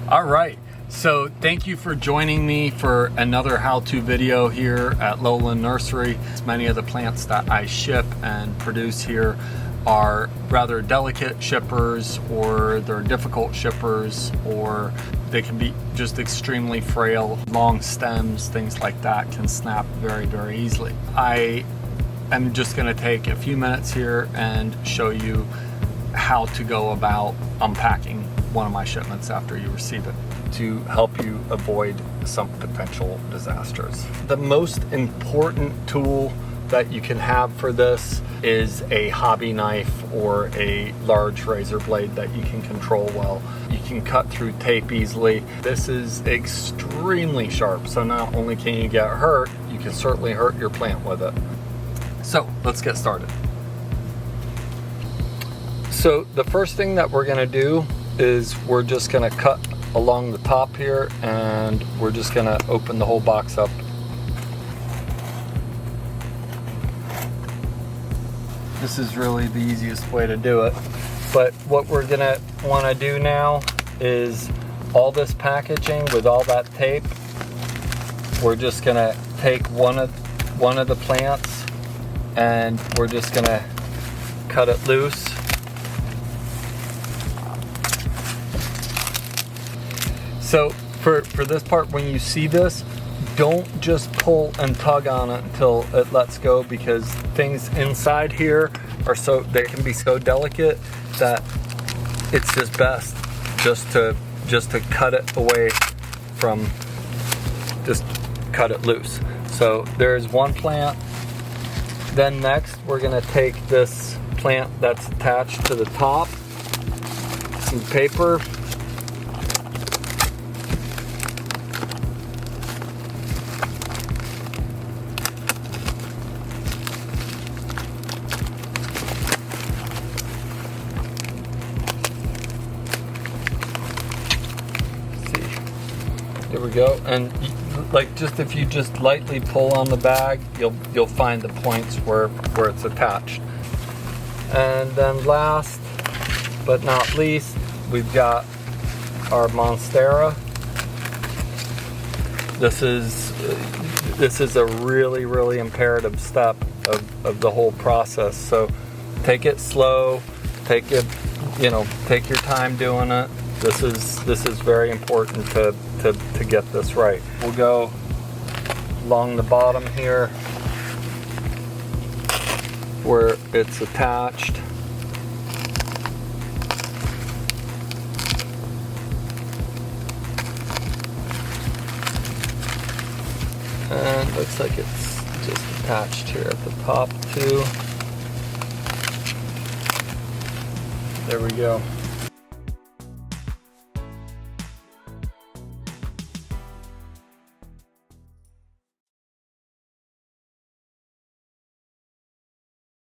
All right, so thank you for joining me for another how-to video here at Lowland Nursery. Many of the plants that I ship and produce here are rather delicate shippers, or they're difficult shippers, or they can be just extremely frail. Long stems, things like that can snap very, very easily. I am just going to take a few minutes here and show you how to go about unpacking one of my shipments after you receive it to help you avoid some potential disasters. The most important tool that you can have for this is a hobby knife or a large razor blade that you can control well. You can cut through tape easily. This is extremely sharp, so not only can you get hurt, you can certainly hurt your plant with it. So let's get started. So the first thing that we're gonna do is we're just gonna cut along the top here, and we're just gonna open the whole box up. This is really the easiest way to do it. But what we're gonna wanna do now is all this packaging with all that tape, we're just gonna take one of the plants and we're just gonna cut it loose. So for this part, when you see this, don't just pull and tug on it until it lets go, because things inside here are they can be so delicate that it's just best just to cut it away from, just cut it loose. So there's one plant. Then next we're gonna take this plant that's attached to the top, some paper, there we go, and like if you just lightly pull on the bag, you'll find the points where it's attached. And then last but not least, we've got our Monstera. This is a really imperative step of the whole process. So take it slow, take your time doing it. This is very important to get this right. We'll go along the bottom here where it's attached. And looks like it's just attached here at the top too. There we go.